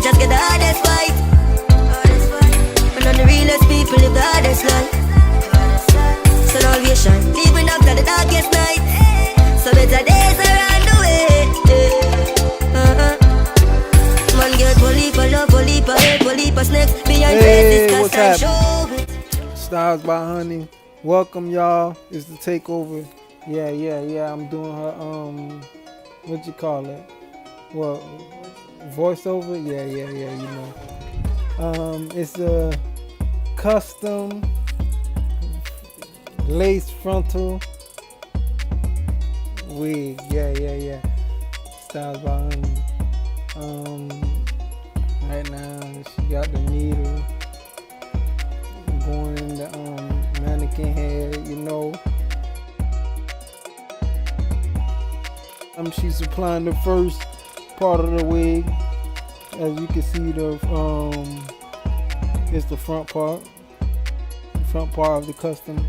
just get the hardest fight. And on the realest people live the hardest life. Salvation, living after the darkest night. So better days around the way. Man get polipa love, polipa hate, polipa snakes. Behind faces, what's cast and happening? show. Styles by Honey. Welcome, y'all. It's the takeover. Yeah. I'm doing her what you call it? What, voiceover? Yeah, you know. It's a custom lace frontal wig. Yeah. Styles by Honey. Right now she got the needle going in the mannequin head, you know. She's applying the first part of the wig. As you can see, it's the front part of the custom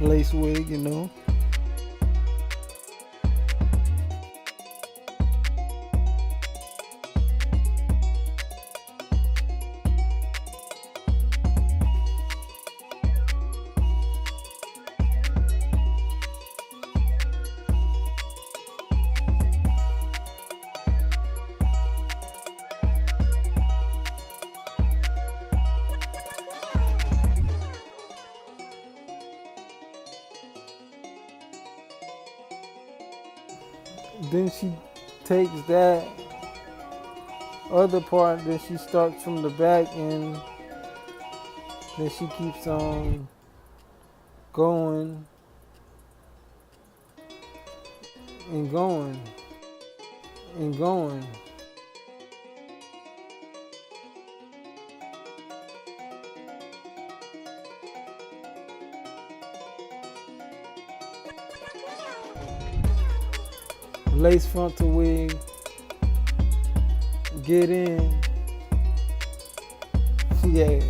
lace wig, you know. Then she takes that other part, then she starts from the back, and then she keeps on going and going and going. Lace frontal wig, get in, yeah.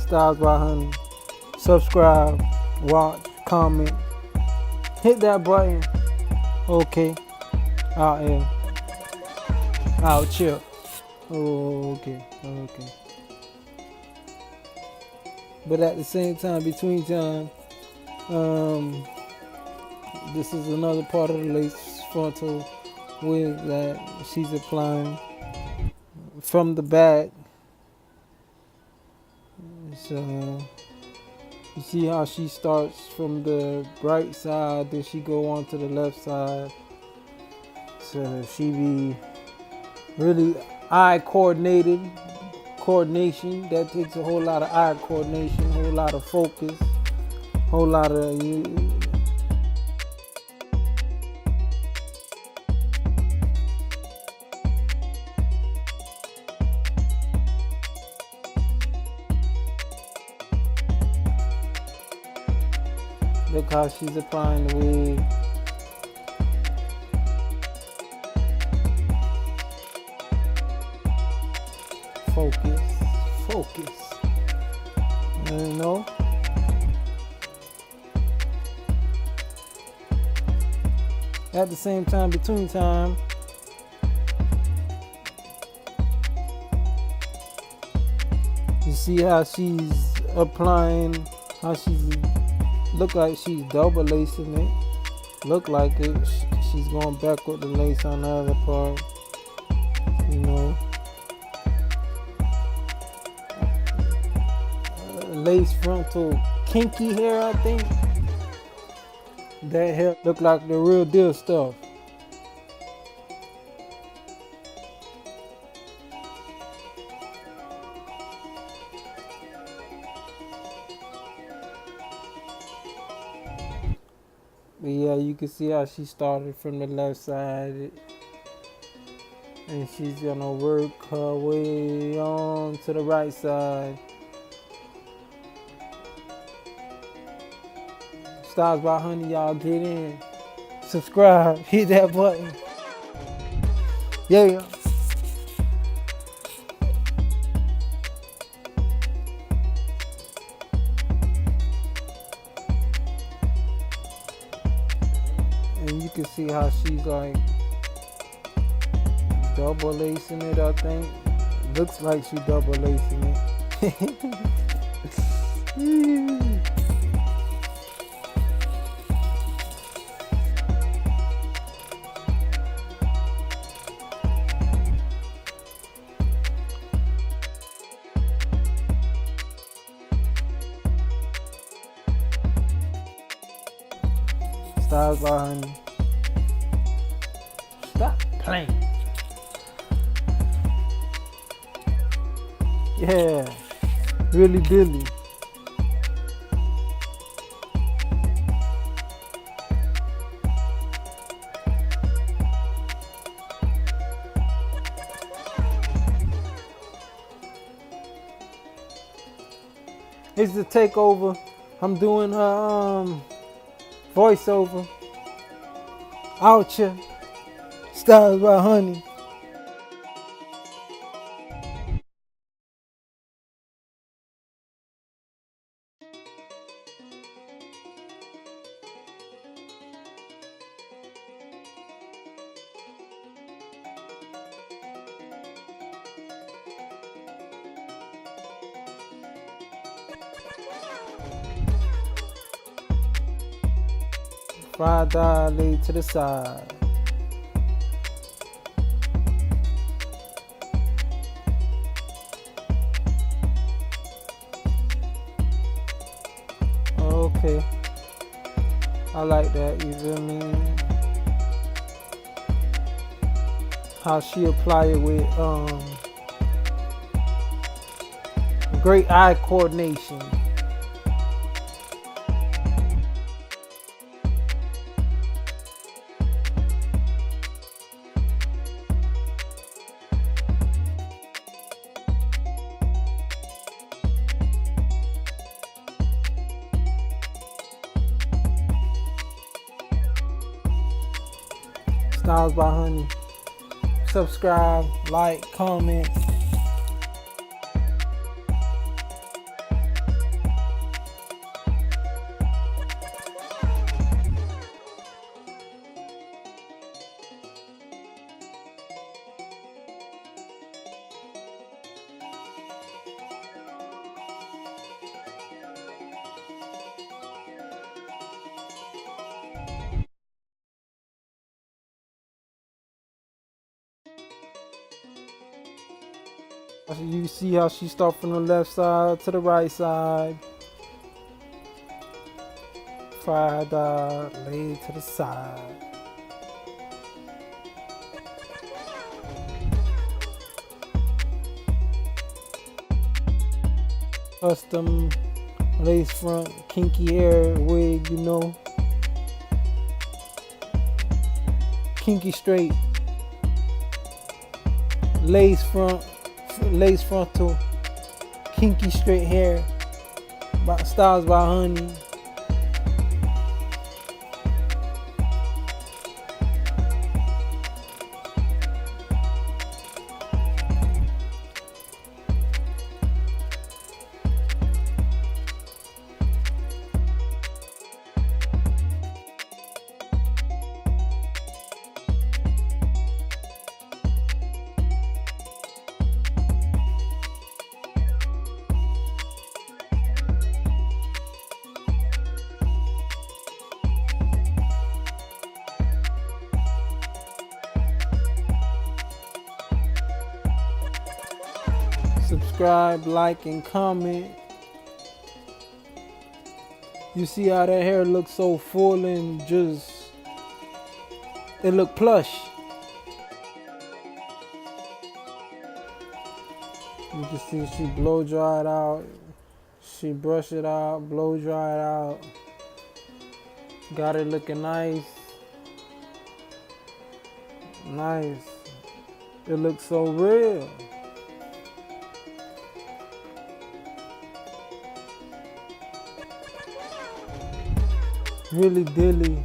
Styles by Honey. Subscribe, watch, comment, hit that button. Okay. Out chill. Oh, okay. But at the same time, between time, this is another part of the lace frontal wig that she's applying from the back. So you see how she starts from the right side, then she go on to the left side. So she be really eye coordination. That takes a whole lot of eye coordination, a whole lot of focus, whole lot of look how she's applying the wig. Focus. You know? At the same time, between time, you see how she's applying, how she's look like she's double lacing it. Look like it. She's going back with the lace on the other part. You know. Lace frontal kinky hair, I think. That hair look like the real deal stuff. But yeah, you can see how she started from the left side, and she's gonna work her way on to the right side. Styles by Honey, y'all get in, subscribe, hit that button. Yeah. And you can see how she's like double lacing it, I think. Looks like she double lacing it. Styles by Honey. Stop playing. Yeah, really Billy. It's the takeover. I'm doing her voiceover. Out here. Styles by Honey. $5 laid to the side. Okay, I like that, you feel me? How she apply it with great eye coordination. Styles by Honey. Subscribe, like, comment. You see how she start from the left side to the right side. $5 laid to the side. Custom lace front kinky hair wig, you know. Kinky straight. Lace frontal, kinky straight hair, Styles by Honey. Subscribe, like, and comment. You see how that hair looks so full and just, it look plush. You can see she blow dried out. She brush it out, blow dry it out. Got it looking nice. Nice. It looks so real. Really dilly.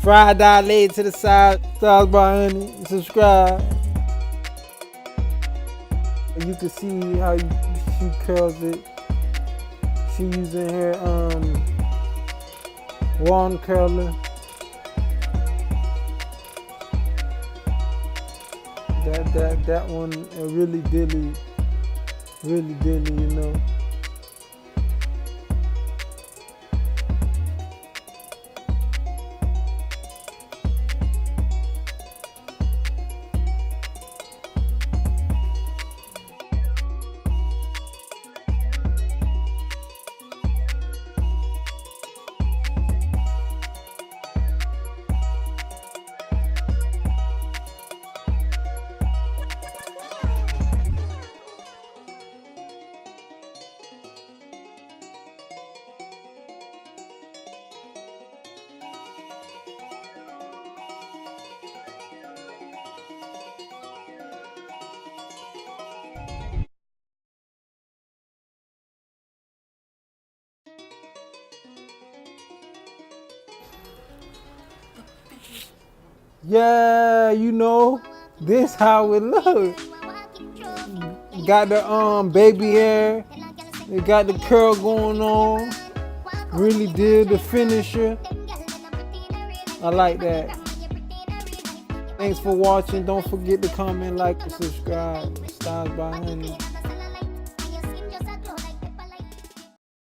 Fried dye laid to the side. Styles by Honey. Subscribe. You can see how she curls it. She using her wand curler. That one really dilly, you know. Yeah, you know, this how it look. Got the baby hair. It got the curl going on. Really did the finisher. I like that. Thanks for watching. Don't forget to comment, like, and subscribe. Styles by Honey.